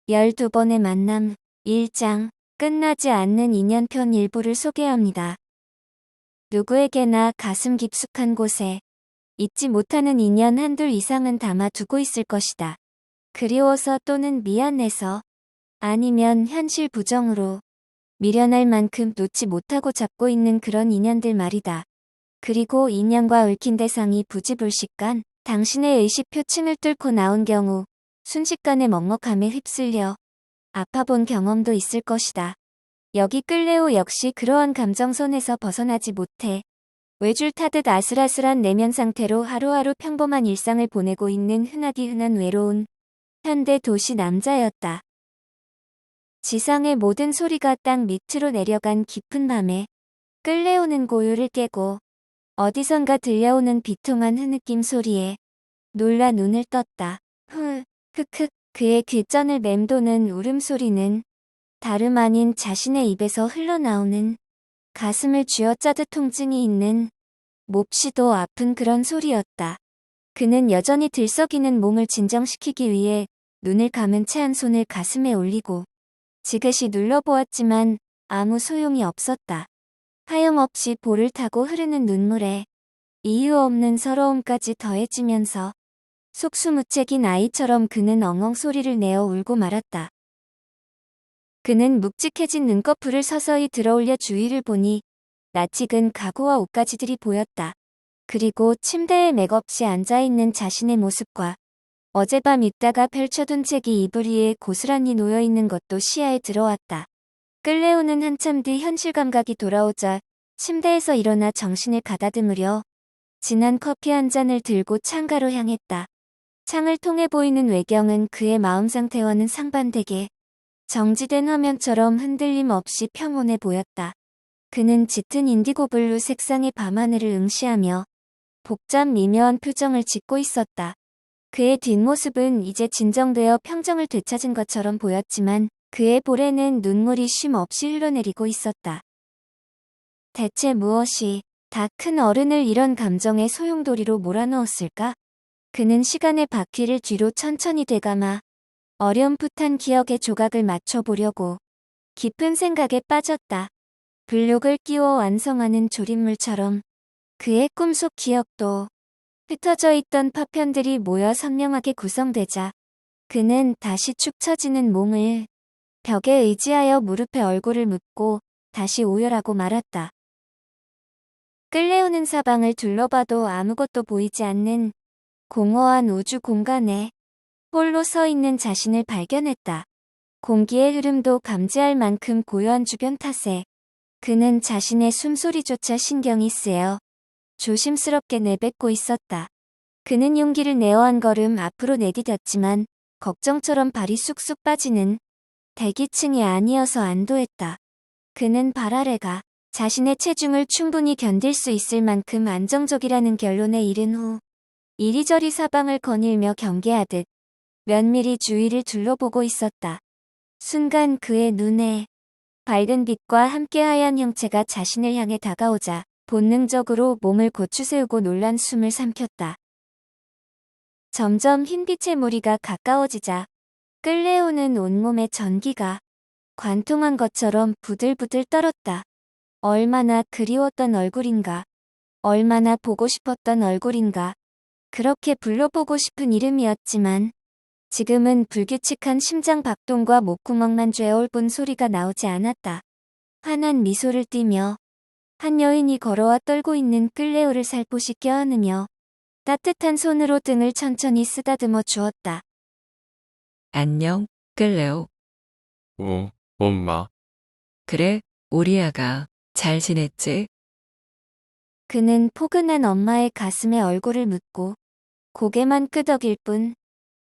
12번의 만남 1장 끝나지 않는 인연편 일부를 소개합니다. 누구에게나 가슴 깊숙한 곳에 잊지 못하는 인연 한둘 이상은 담아두고 있을 것이다. 그리워서 또는 미안해서 아니면 현실 부정으로 미련할 만큼 놓지 못하고 잡고 있는 그런 인연들 말이다. 그리고 인연과 얽힌 대상이 부지불식간 당신의 의식표층을 뚫고 나온 경우 순식간에 먹먹함에 휩쓸려 아파본 경험도 있을 것이다. 여기 끌레오 역시 그러한 감정선에서 벗어나지 못해 외줄 타듯 아슬아슬한 내면 상태로 하루하루 평범한 일상을 보내고 있는 흔하디 흔한 외로운 현대 도시 남자였다. 지상의 모든 소리가 땅 밑으로 내려간 깊은 밤에 끌레오는 고요를 깨고 어디선가 들려오는 비통한 흐느낌 소리에 놀라 눈을 떴다. 흑흑 그의 귓전을 맴도는 울음소리는 다름 아닌 자신의 입에서 흘러나오는 가슴을 쥐어짜듯 통증이 있는 몹시도 아픈 그런 소리였다. 그는 여전히 들썩이는 몸을 진정시키기 위해 눈을 감은 채 한 손을 가슴에 올리고 지그시 눌러보았지만 아무 소용이 없었다. 하염없이 볼을 타고 흐르는 눈물에 이유 없는 서러움까지 더해지면서 속수무책인 아이처럼 그는 엉엉 소리를 내어 울고 말았다. 그는 묵직해진 눈꺼풀을 서서히 들어올려 주위를 보니 낯익은 가구와 옷가지들이 보였다. 그리고 침대에 맥없이 앉아있는 자신의 모습과 어젯밤 읽다가 펼쳐둔 책이 이불 위에 고스란히 놓여있는 것도 시야에 들어왔다. 끌레오는 한참 뒤 현실 감각이 돌아오자 침대에서 일어나 정신을 가다듬으려 진한 커피 한 잔을 들고 창가로 향했다. 창을 통해 보이는 외경은 그의 마음 상태와는 상반되게 정지된 화면처럼 흔들림 없이 평온해 보였다. 그는 짙은 인디고 블루 색상의 밤하늘을 응시하며 복잡 미묘한 표정을 짓고 있었다. 그의 뒷모습은 이제 진정되어 평정을 되찾은 것처럼 보였지만 그의 볼에는 눈물이 쉼 없이 흘러내리고 있었다. 대체 무엇이 다 큰 어른을 이런 감정의 소용돌이로 몰아넣었을까? 그는 시간의 바퀴를 뒤로 천천히 되감아 어렴풋한 기억의 조각을 맞춰보려고 깊은 생각에 빠졌다. 블록을 끼워 완성하는 조립물처럼 그의 꿈속 기억도 흩어져 있던 파편들이 모여 선명하게 구성되자 그는 다시 축 처지는 몸을 벽에 의지하여 무릎에 얼굴을 묻고 다시 오열하고 말았다. 끌레오는 사방을 둘러봐도 아무것도 보이지 않는 공허한 우주 공간에 홀로 서 있는 자신을 발견했다. 공기의 흐름도 감지할 만큼 고요한 주변 탓에 그는 자신의 숨소리조차 신경이 쓰여 조심스럽게 내뱉고 있었다. 그는 용기를 내어 한 걸음 앞으로 내디뎠지만 걱정처럼 발이 쑥쑥 빠지는 대기층이 아니어서 안도했다. 그는 발 아래가 자신의 체중을 충분히 견딜 수 있을 만큼 안정적이라는 결론에 이른 후 이리저리 사방을 거닐며 경계하듯 면밀히 주위를 둘러보고 있었다. 순간 그의 눈에 밝은 빛과 함께 하얀 형체가 자신을 향해 다가오자 본능적으로 몸을 고추세우고 놀란 숨을 삼켰다. 점점 흰빛의 무리가 가까워지자 끌레오는 온몸의 전기가 관통한 것처럼 부들부들 떨었다. 얼마나 그리웠던 얼굴인가. 얼마나 보고 싶었던 얼굴인가. 그렇게 불러보고 싶은 이름이었지만 지금은 불규칙한 심장 박동과 목구멍만 죄어올 뿐 소리가 나오지 않았다. 환한 미소를 띠며 한 여인이 걸어와 떨고 있는 끌레오를 살포시 껴안으며 따뜻한 손으로 등을 천천히 쓰다듬어 주었다. 안녕, 끌레오. 엄마. 그래, 우리 아가 잘 지냈지? 그는 포근한 엄마의 가슴에 얼굴을 묻고 고개만 끄덕일 뿐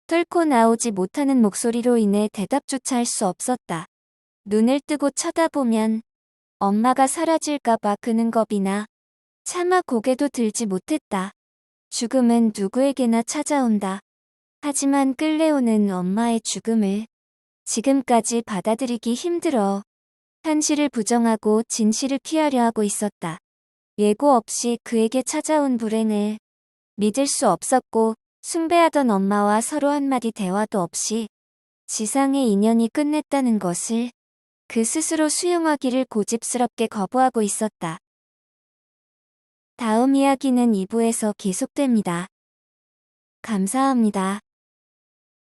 뚫고 나오지 못하는 목소리로 인해 대답조차 할 수 없었다. 눈을 뜨고 쳐다보면 엄마가 사라질까봐 그는 겁이 나 차마 고개도 들지 못했다. 죽음은 누구에게나 찾아온다. 하지만 끌레오는 엄마의 죽음을 지금까지 받아들이기 힘들어 현실을 부정하고 진실을 피하려 하고 있었다. 예고 없이 그에게 찾아온 불행을 믿을 수 없었고 숭배하던 엄마와 서로 한마디 대화도 없이 지상의 인연이 끝냈다는 것을 그 스스로 수용하기를 고집스럽게 거부하고 있었다. 다음 이야기는 2부에서 계속됩니다. 감사합니다.